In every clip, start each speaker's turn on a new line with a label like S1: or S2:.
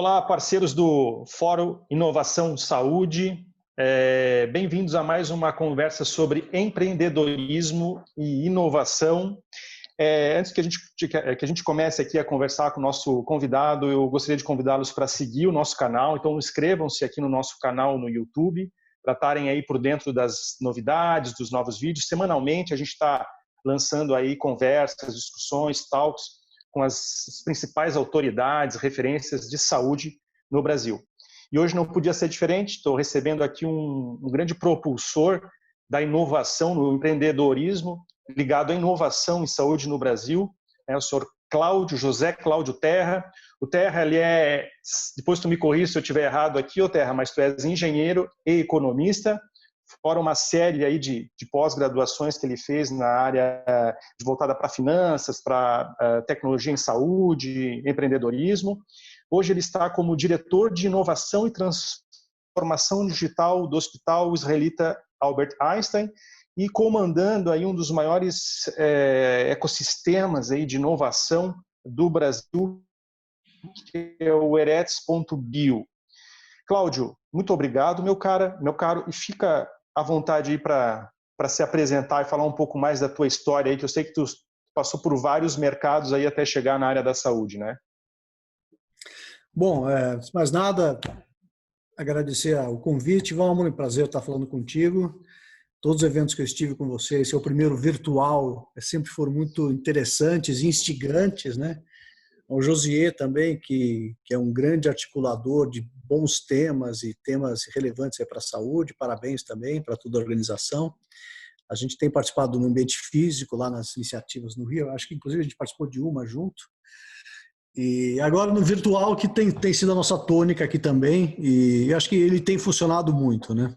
S1: Olá, parceiros do Fórum Inovação Saúde. Bem-vindos a mais uma conversa sobre empreendedorismo e inovação. Antes que a gente comece aqui a conversar com o nosso convidado, eu gostaria de convidá-los para seguir o nosso canal. Então, inscrevam-se aqui no nosso canal no YouTube, para estarem aí por dentro das novidades, dos novos vídeos. Semanalmente, a gente está lançando aí conversas, discussões, talks, com as principais autoridades, referências de saúde no Brasil. E hoje não podia ser diferente, estou recebendo aqui um grande propulsor da inovação no empreendedorismo, ligado à inovação em saúde no Brasil, o senhor José Cláudio Terra. O Terra, ele depois tu me corrija se eu estiver errado aqui, Terra, mas tu és engenheiro e economista, fora uma série aí de pós-graduações que ele fez na área voltada para finanças, para tecnologia em saúde, empreendedorismo. Hoje ele está como diretor de inovação e transformação digital do Hospital Israelita Albert Einstein e comandando aí um dos maiores ecossistemas aí de inovação do Brasil, que é o Eretz.bio. Cláudio, muito obrigado, meu caro, e fica à vontade aí para se apresentar e falar um pouco mais da tua história aí, que eu sei que tu passou por vários mercados aí até chegar na área da saúde, né?
S2: Bom, antes de mais nada, agradecer o convite. Vamos, é um prazer estar falando contigo. Todos os eventos que eu estive com você, esse é o primeiro virtual, sempre foram muito interessantes e instigantes, né? O Josier também, que é um grande articulador de bons temas e temas relevantes para a saúde. Parabéns também para toda a organização. A gente tem participado no ambiente físico, lá nas iniciativas no Rio. Acho que, inclusive, a gente participou de uma junto. E agora no virtual, que tem sido a nossa tônica aqui também. E acho que ele tem funcionado muito, né?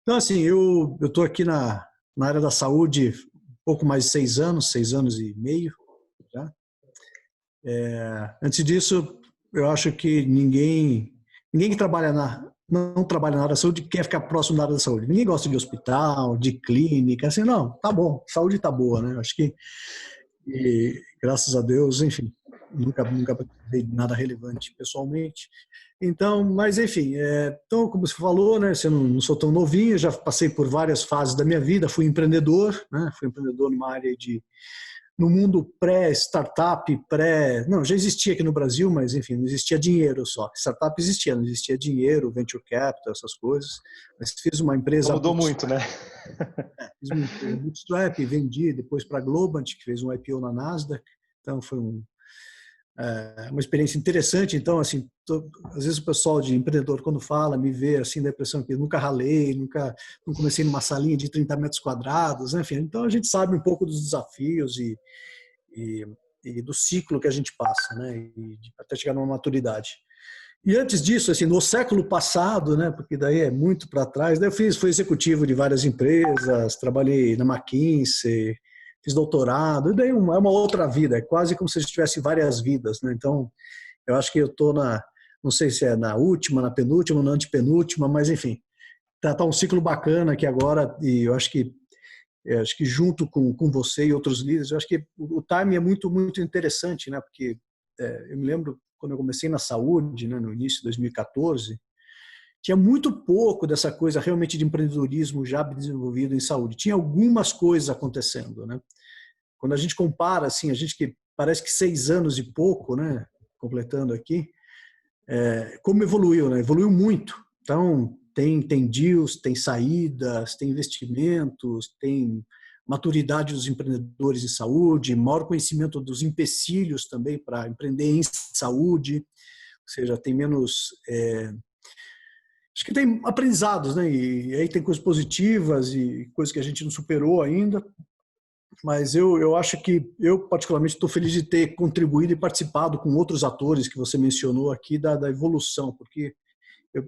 S2: Então, assim, eu estou aqui na área da saúde um pouco mais de 6 anos e meio, já. Antes disso, eu acho que ninguém que não trabalha na área da saúde quer ficar próximo da área da saúde. Ninguém gosta de hospital, de clínica, assim, não, tá bom, saúde tá boa, né? Acho que, graças a Deus, enfim, nunca vi nada relevante pessoalmente. Então, mas enfim, então, como você falou, né, eu não sou tão novinho, já passei por várias fases da minha vida, fui empreendedor, né, numa área no mundo pré-startup, não, já existia aqui no Brasil, mas enfim, não existia dinheiro só. Startup existia, não existia dinheiro, venture capital, essas coisas. Mas fiz uma empresa...
S1: Mudou muito, né?
S2: Fiz uma empresa bootstrap, vendi depois para a Globant, que fez um IPO na Nasdaq. Então foi uma experiência interessante. Então, assim, às vezes o pessoal de empreendedor, quando fala, me vê assim, da impressão que eu nunca ralei, não comecei numa salinha de 30 metros quadrados, enfim. Então, a gente sabe um pouco dos desafios e do ciclo que a gente passa, né? Até chegar numa maturidade. E antes disso, assim, no século passado, né? Porque daí é muito para trás, daí fui executivo de várias empresas, trabalhei na McKinsey, fiz doutorado, e daí é uma outra vida, é quase como se eu tivesse várias vidas, né? Então, eu acho que eu estou não sei se é na última, na penúltima, na antepenúltima, mas enfim, tá um ciclo bacana aqui agora, e eu acho que junto com você e outros líderes, eu acho que o timing é muito, muito interessante, né? Porque eu me lembro quando eu comecei na saúde, né, no início de 2014, tinha muito pouco dessa coisa realmente de empreendedorismo já desenvolvido em saúde. Tinha algumas coisas acontecendo, né? Quando a gente compara, assim, a gente que parece que 6 anos e pouco, né, completando aqui, como evoluiu, né? Evoluiu muito. Então, tem deals, tem saídas, tem investimentos, tem maturidade dos empreendedores em saúde, maior conhecimento dos empecilhos também para empreender em saúde, ou seja, tem menos... acho que tem aprendizados, né? E aí tem coisas positivas e coisas que a gente não superou ainda, mas eu acho que eu particularmente estou feliz de ter contribuído e participado com outros atores que você mencionou aqui da evolução, porque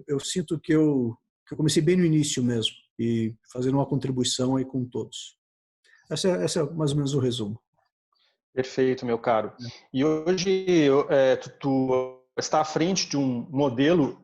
S2: eu sinto que eu comecei bem no início mesmo e fazendo uma contribuição aí com todos. Esse é mais ou menos o resumo.
S1: Perfeito, meu caro. E hoje tu está à frente de um modelo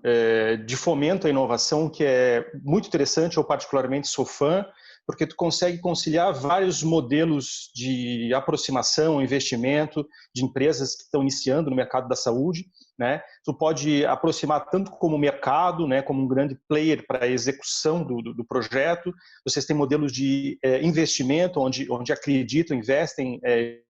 S1: de fomento à inovação que é muito interessante, eu particularmente sou fã, porque tu consegue conciliar vários modelos de aproximação, investimento de empresas que estão iniciando no mercado da saúde. né? Tu pode aproximar tanto como mercado, né, como um grande player para a execução do projeto. Vocês têm modelos de investimento, onde acreditam, investem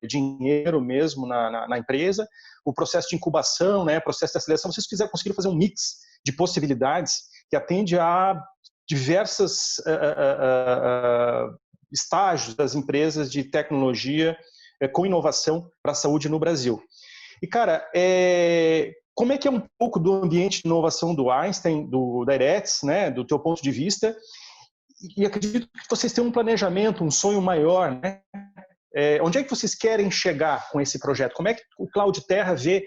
S1: dinheiro mesmo na empresa. O processo de incubação, né, processo de aceleração, vocês conseguiram fazer um mix de possibilidades que atende a diversos estágios das empresas de tecnologia com inovação para a saúde no Brasil. E, cara, como é que é um pouco do ambiente de inovação do Einstein, da Eretz, né, do teu ponto de vista? E acredito que vocês têm um planejamento, um sonho maior, né? Onde é que vocês querem chegar com esse projeto? Como é que o Cloud Terra vê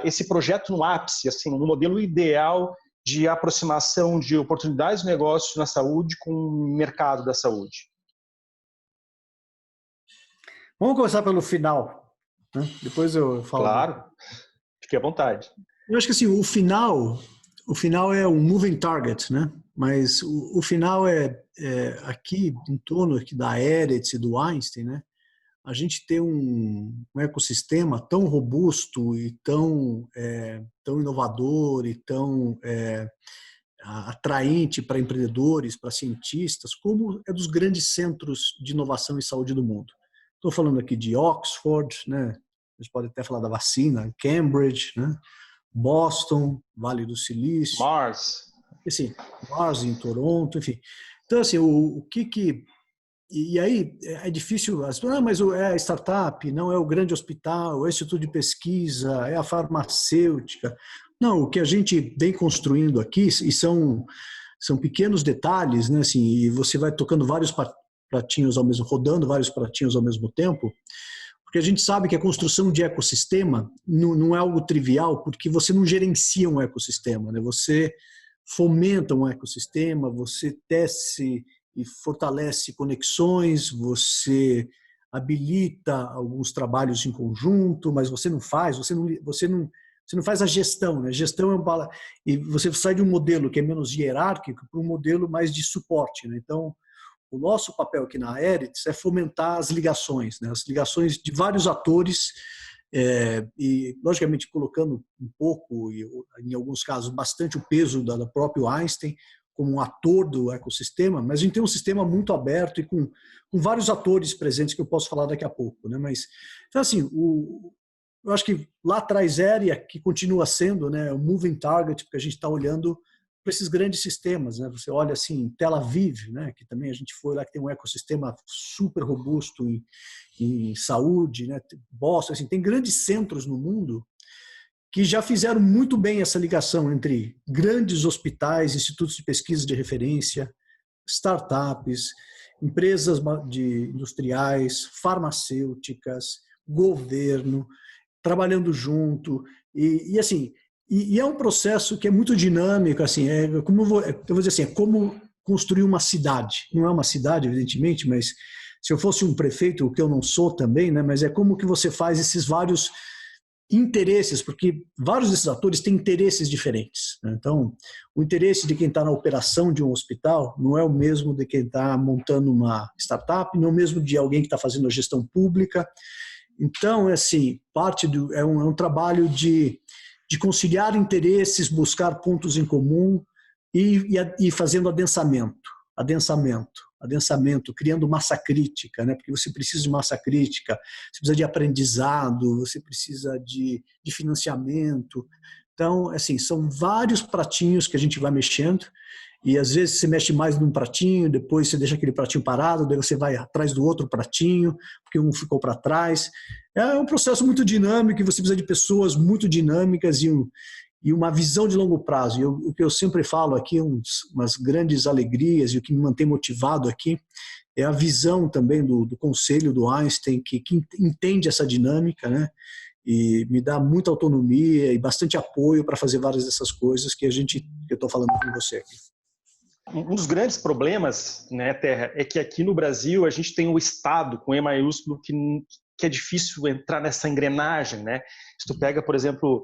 S1: esse projeto no ápice, assim, no modelo ideal de aproximação de oportunidades de negócio na saúde com o mercado da saúde?
S2: Vamos começar pelo final, né? Depois eu falo.
S1: Claro, fique à vontade.
S2: Eu acho que assim, o final é um moving target, né? Mas o final é aqui em torno aqui da Eretz e do Einstein, né? A gente tem um ecossistema tão robusto e tão inovador e tão atraente para empreendedores, para cientistas, como é dos grandes centros de inovação e saúde do mundo. Estou falando aqui de Oxford, né? A gente pode até falar da vacina, Cambridge, né? Boston, Vale do Silício.
S1: Mars.
S2: Assim, Mars em Toronto, enfim. Então, assim, E aí é difícil, mas é a startup, não é o grande hospital, é o instituto de pesquisa, é a farmacêutica. Não, o que a gente vem construindo aqui, e são pequenos detalhes, né? Assim, e você vai tocando vários pratinhos rodando vários pratinhos ao mesmo tempo, porque a gente sabe que a construção de ecossistema não é algo trivial, porque você não gerencia um ecossistema, né? Você fomenta um ecossistema, você tece e fortalece conexões, você habilita alguns trabalhos em conjunto, mas você não faz a gestão, né? Gestão e você sai de um modelo que é menos hierárquico para um modelo mais de suporte, né? Então, o nosso papel aqui na Eretz é fomentar as ligações, né? As ligações de vários atores, e logicamente colocando um pouco, e em alguns casos bastante, o peso do próprio Einstein como um ator do ecossistema, mas a gente tem um sistema muito aberto e com vários atores presentes que eu posso falar daqui a pouco, né? Mas, então, assim, eu acho que lá atrás era e aqui continua sendo, né, o moving target, porque a gente está olhando para esses grandes sistemas, né? Você olha assim, Tel Aviv, né, que também a gente foi lá, que tem um ecossistema super robusto em saúde, né? Boston, assim, tem grandes centros no mundo que já fizeram muito bem essa ligação entre grandes hospitais, institutos de pesquisa de referência, startups, empresas industriais, farmacêuticas, governo, trabalhando junto, e assim, e é um processo que é muito dinâmico, assim, eu vou dizer assim, é como construir uma cidade. Não é uma cidade, evidentemente, mas se eu fosse um prefeito, o que eu não sou também, né, mas é como que você faz esses vários interesses, porque vários desses atores têm interesses diferentes, né? Então, o interesse de quem está na operação de um hospital não é o mesmo de quem está montando uma startup, não é o mesmo de alguém que está fazendo a gestão pública. Então, assim, é um trabalho de conciliar interesses, buscar pontos em comum e fazendo adensamento, criando massa crítica, né? Porque você precisa de massa crítica, você precisa de aprendizado, você precisa de financiamento. Então, assim, são vários pratinhos que a gente vai mexendo, e às vezes você mexe mais num pratinho, depois você deixa aquele pratinho parado, daí você vai atrás do outro pratinho, porque um ficou para trás. É um processo muito dinâmico e você precisa de pessoas muito dinâmicas e uma visão de longo prazo. E o que eu sempre falo aqui, umas grandes alegrias, e o que me mantém motivado aqui, é a visão também do conselho do Einstein, que entende essa dinâmica, né? E me dá muita autonomia e bastante apoio para fazer várias dessas coisas que eu estou falando com você aqui.
S1: Um dos grandes problemas, né, Terra, é que aqui no Brasil a gente tem o Estado, com E maiúsculo, que é difícil entrar nessa engrenagem, né? Se tu pega, por exemplo,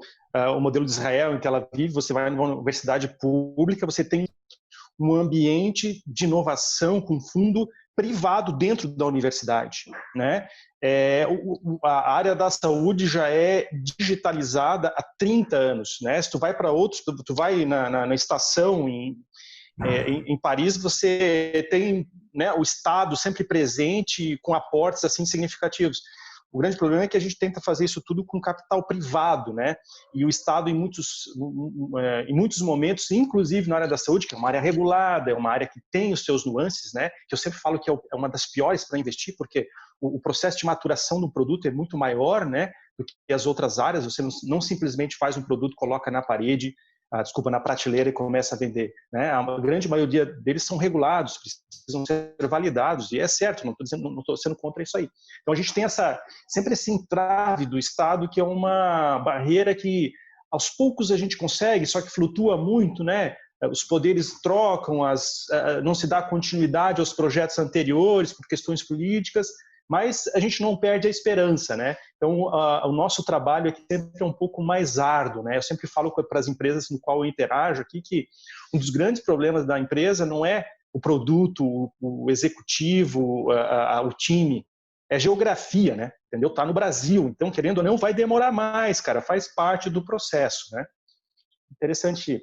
S1: o modelo de Israel, em Tel Aviv, você vai numa universidade pública, você tem um ambiente de inovação com fundo privado dentro da universidade, né? A área da saúde já é digitalizada há 30 anos, né? Se tu vai para outros, tu vai na estação em Paris, você tem, né, o Estado sempre presente com aportes assim significativos. O grande problema é que a gente tenta fazer isso tudo com capital privado, né? E o Estado, em muitos momentos, inclusive na área da saúde, que é uma área regulada, é uma área que tem os seus nuances, né? Que eu sempre falo que é uma das piores para investir, porque o processo de maturação do produto é muito maior, né? Do que as outras áreas. Você não simplesmente faz um produto, coloca na parede, na prateleira e começa a vender, né? A grande maioria deles são regulados, precisam ser validados, e é certo, não estou sendo contra isso aí. Então a gente tem sempre esse entrave do Estado, que é uma barreira que aos poucos a gente consegue, só que flutua muito, né? Os poderes trocam, não se dá continuidade aos projetos anteriores por questões políticas, mas a gente não perde a esperança, né? Então, o nosso trabalho aqui sempre é um pouco mais árduo, né? Eu sempre falo para as empresas no qual eu interajo aqui que um dos grandes problemas da empresa não é o produto, o executivo, o time, é geografia, né? Entendeu? Tá no Brasil, então, querendo ou não, vai demorar mais, cara, faz parte do processo, né? Interessante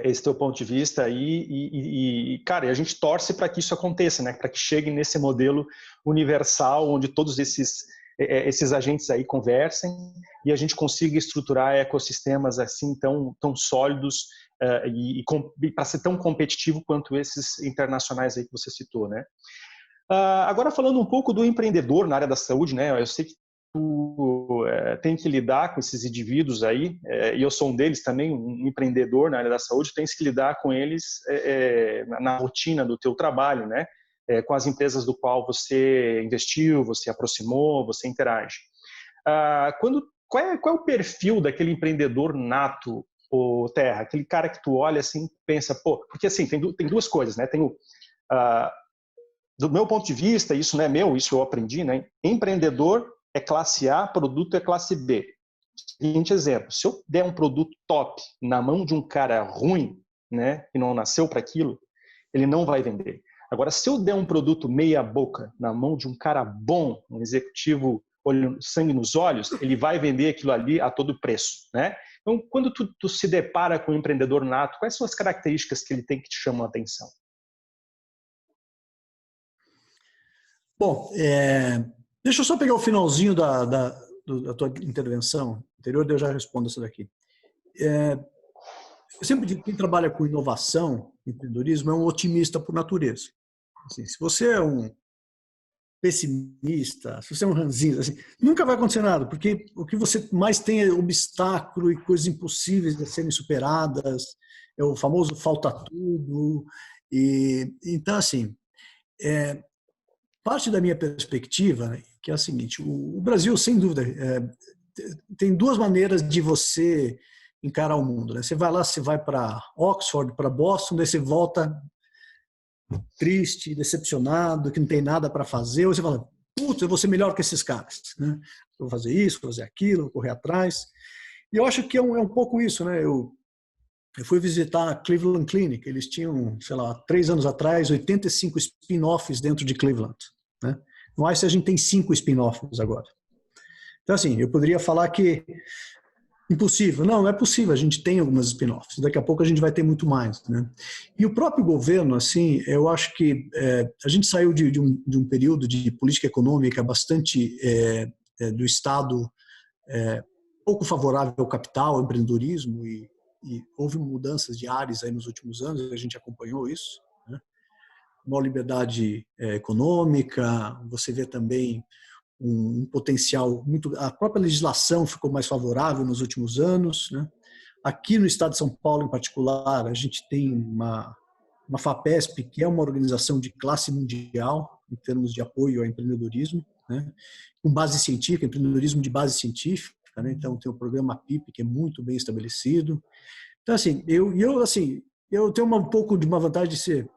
S1: esse teu ponto de vista aí, cara, a gente torce para que isso aconteça, né? Para que chegue nesse modelo universal, onde todos esses agentes aí conversem e a gente consiga estruturar ecossistemas assim tão sólidos e para ser tão competitivo quanto esses internacionais aí que você citou, né? Agora falando um pouco do empreendedor na área da saúde, né? Eu sei que tu tem que lidar com esses indivíduos aí, e eu sou um deles também, um empreendedor na área da saúde, tens que lidar com eles na rotina do teu trabalho, né? Com as empresas do qual você investiu, você aproximou, você interage. Qual é o perfil daquele empreendedor nato, Terra? Aquele cara que tu olha assim, pensa, pô, porque assim, tem duas coisas, né? Do meu ponto de vista, isso não é meu, isso eu aprendi, né? Empreendedor é classe A, produto é classe B. Seguinte exemplo, se eu der um produto top na mão de um cara ruim, né, que não nasceu para aquilo, ele não vai vender. Agora, se eu der um produto meia boca na mão de um cara bom, um executivo sangue nos olhos, ele vai vender aquilo ali a todo preço, né? Então, quando tu se depara com um empreendedor nato, quais são as características que ele tem que te chamar a atenção?
S2: Bom, deixa eu só pegar o finalzinho da tua intervenção anterior, daí eu já respondo essa daqui. Eu sempre digo que quem trabalha com inovação, empreendedorismo, é um otimista por natureza. Assim, se você é um pessimista, se você é um ranzinza, assim, nunca vai acontecer nada, porque o que você mais tem é obstáculo e coisas impossíveis de serem superadas, é o famoso falta tudo. Então, assim, parte da minha perspectiva, né, que é a seguinte, o Brasil, sem dúvida, tem duas maneiras de você encarar o mundo. Né? Você vai lá, você vai para Oxford, para Boston, daí você volta triste, decepcionado, que não tem nada para fazer, ou você fala, putz, eu vou ser melhor que esses caras. Né? Eu vou fazer isso, vou fazer aquilo, vou correr atrás. E eu acho que é um pouco isso. Né? Eu fui visitar a Cleveland Clinic, eles tinham, sei lá, 3 anos atrás, 85 spin-offs dentro de Cleveland. Né? No ICE a gente tem 5 spin-offs agora. Então, assim, eu poderia falar que impossível. Não é possível, a gente tem algumas spin-offs, daqui a pouco a gente vai ter muito mais. Né? E o próprio governo, assim, eu acho que a gente saiu de um período de política econômica bastante do Estado pouco favorável ao capital, ao empreendedorismo, e houve mudanças de áreas aí nos últimos anos, a gente acompanhou isso. Né? Uma liberdade econômica, você vê também um potencial muito... A própria legislação ficou mais favorável nos últimos anos. Né? Aqui no estado de São Paulo, em particular, a gente tem uma FAPESP, que é uma organização de classe mundial em termos de apoio ao empreendedorismo, né? Com base científica, empreendedorismo de base científica. Né? Então, tem o programa PIP, que é muito bem estabelecido. Então, assim, eu tenho um pouco de uma vantagem de ser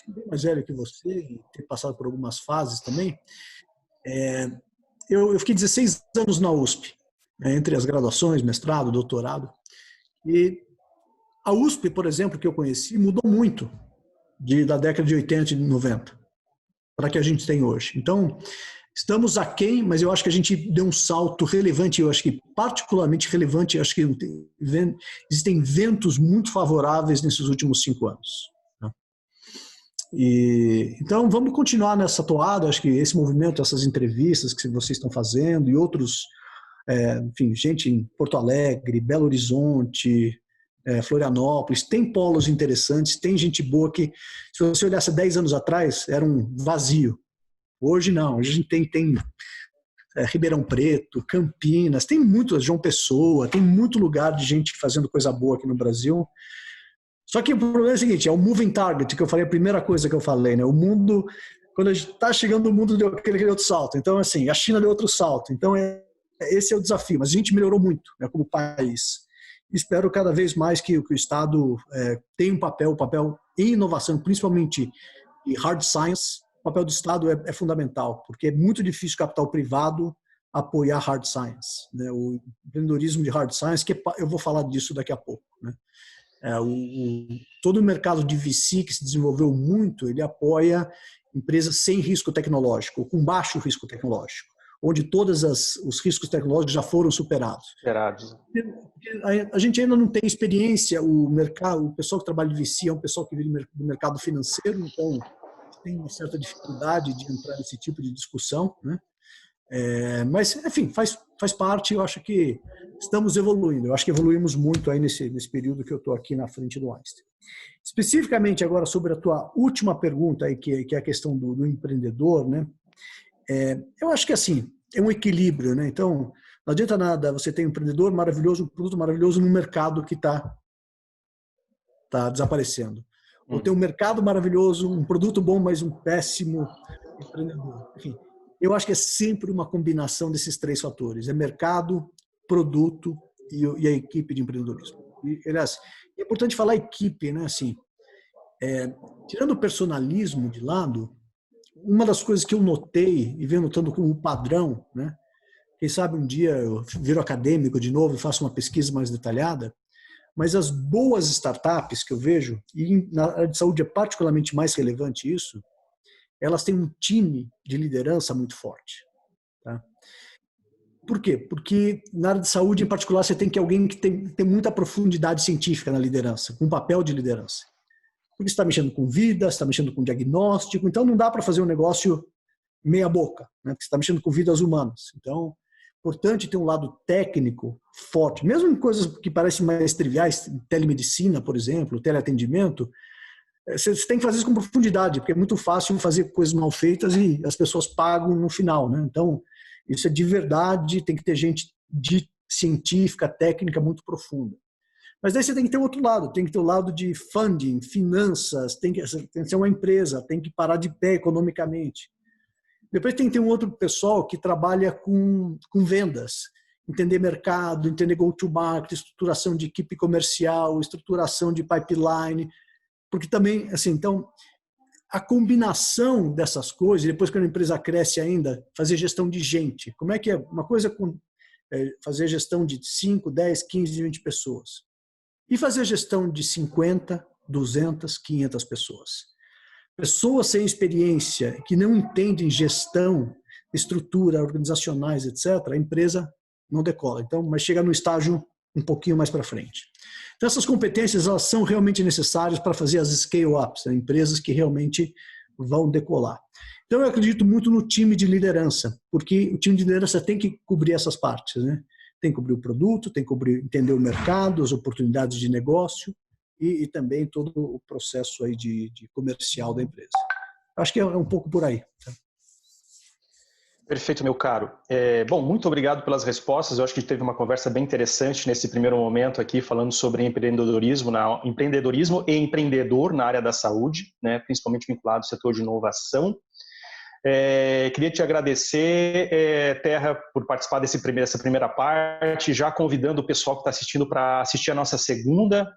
S2: bem mais velho que você e ter passado por algumas fases também. Eu fiquei 16 anos na USP, né, entre as graduações, mestrado, doutorado. E a USP, por exemplo, que eu conheci, mudou muito da década de 80 e de 90. para que a gente tem hoje. Então, estamos aquém, mas eu acho que a gente deu um salto relevante, eu acho que particularmente relevante, eu acho que existem ventos muito favoráveis nesses últimos 5 anos. Né? Então, vamos continuar nessa toada, acho que esse movimento, essas entrevistas que vocês estão fazendo e outros, enfim, gente em Porto Alegre, Belo Horizonte, Florianópolis, tem polos interessantes, tem gente boa que, se você olhasse 10 anos atrás, era um vazio. Hoje não, hoje a gente tem Ribeirão Preto, Campinas, tem muito, João Pessoa, tem muito lugar de gente fazendo coisa boa aqui no Brasil. Só que o problema é o seguinte, é o moving target, que eu falei, a primeira coisa que eu falei, né? O mundo, quando a gente está chegando no mundo, deu aquele outro salto. Então, assim, a China deu outro salto. Então, esse é o desafio. Mas a gente melhorou muito, né, como país. Espero cada vez mais que o Estado tenha um papel em inovação, principalmente em hard science. O papel do Estado é fundamental, porque é muito difícil o capital privado apoiar hard science, né? O empreendedorismo de hard science, que eu vou falar disso daqui a pouco, né? Todo o mercado de VC que se desenvolveu muito, ele apoia empresas sem risco tecnológico, ou com baixo risco tecnológico, onde todos os riscos tecnológicos já foram superados. A gente ainda não tem experiência, o pessoal que trabalha de VC é um pessoal que vive do mercado financeiro, então tem uma certa dificuldade de entrar nesse tipo de discussão, né? Mas, enfim, faz parte. Eu acho que estamos evoluindo. Eu acho que evoluímos muito aí nesse período que eu estou aqui na frente do Einstein. Especificamente agora sobre a tua última pergunta, aí, que é a questão do empreendedor, né? Eu acho que assim, é um equilíbrio, né? Então, não adianta nada você ter um empreendedor maravilhoso, um produto maravilhoso no mercado que está desaparecendo. Ou ter um mercado maravilhoso, um produto bom, mas um péssimo empreendedor. Enfim, eu acho que é sempre uma combinação desses 3 fatores. É mercado, produto e a equipe de empreendedorismo. Aliás, é importante falar equipe, né? Assim, tirando o personalismo de lado, uma das coisas que eu notei e venho notando como padrão, né? Quem sabe um dia eu viro acadêmico de novo e faço uma pesquisa mais detalhada, mas as boas startups que eu vejo, e na área de saúde é particularmente mais relevante isso, elas têm um time de liderança muito forte. Tá? Por quê? Porque na área de saúde, em particular, você tem que alguém que tem muita profundidade científica na liderança, com papel de liderança. Porque você está mexendo com vida, você está mexendo com diagnóstico, então não dá para fazer um negócio meia boca, né? Porque você está mexendo com vidas humanas. Então, importante ter um lado técnico forte, mesmo em coisas que parecem mais triviais, telemedicina, por exemplo, teleatendimento, você tem que fazer isso com profundidade, porque é muito fácil fazer coisas mal feitas e as pessoas pagam no final, né? Então, isso é de verdade, tem que ter gente de científica, técnica muito profunda. Mas daí você tem que ter o outro lado, tem que ter o lado de funding, finanças, tem que ser uma empresa, tem que parar de pé economicamente. Depois tem que ter um outro pessoal que trabalha com vendas, entender mercado, entender go-to-market, estruturação de equipe comercial, estruturação de pipeline, porque também, assim, então, a combinação dessas coisas, depois quando a empresa cresce ainda, fazer gestão de gente. Como é que é? Uma coisa fazer gestão de 5, 10, 15, 20 pessoas. E fazer gestão de 50, 200, 500 pessoas. Pessoas sem experiência, que não entendem gestão, estrutura, organizacionais, etc., a empresa não decola. Então, mas chega no estágio um pouquinho mais para frente. Então, essas competências elas são realmente necessárias para fazer as scale-ups, né? Empresas que realmente vão decolar. Então, eu acredito muito no time de liderança, porque o time de liderança tem que cobrir essas partes, né? Tem que cobrir o produto, tem que entender o mercado, as oportunidades de negócio e também todo o processo aí de comercial da empresa. Acho que é um pouco por aí. Tá?
S1: Perfeito, meu caro. Bom, muito obrigado pelas respostas. Eu acho que teve uma conversa bem interessante nesse primeiro momento aqui, falando sobre empreendedorismo e empreendedor na área da saúde, né, principalmente vinculado ao setor de inovação. Queria te agradecer, Terra, por participar dessa primeira parte, já convidando o pessoal que está assistindo para assistir a nossa segunda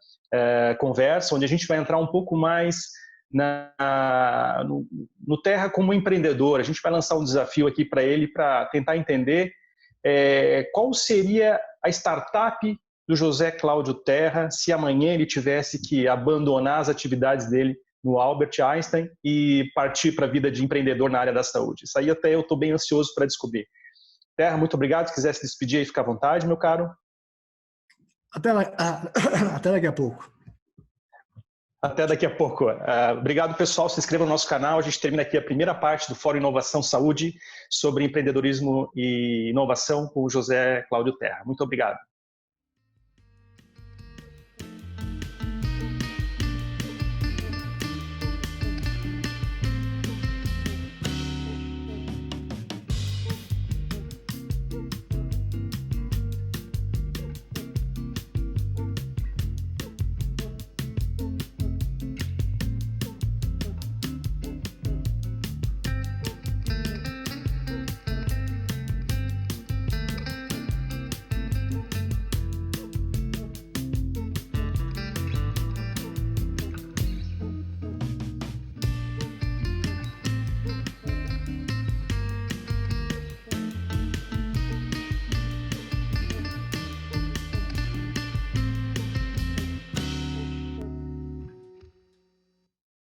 S1: conversa, onde a gente vai entrar um pouco mais no Terra como empreendedor. A gente vai lançar um desafio aqui para ele, para tentar entender qual seria a startup do José Cláudio Terra se amanhã ele tivesse que abandonar as atividades dele no Albert Einstein e partir para a vida de empreendedor na área da saúde. Isso aí até eu estou bem ansioso para descobrir. Terra, muito obrigado. Se quiser se despedir aí, fica à vontade, meu caro.
S2: Até daqui a pouco.
S1: Até daqui a pouco. Obrigado, pessoal. Se inscreva no nosso canal. A gente termina aqui a primeira parte do Fórum Inovação Saúde sobre empreendedorismo e inovação com o José Cláudio Terra. Muito obrigado.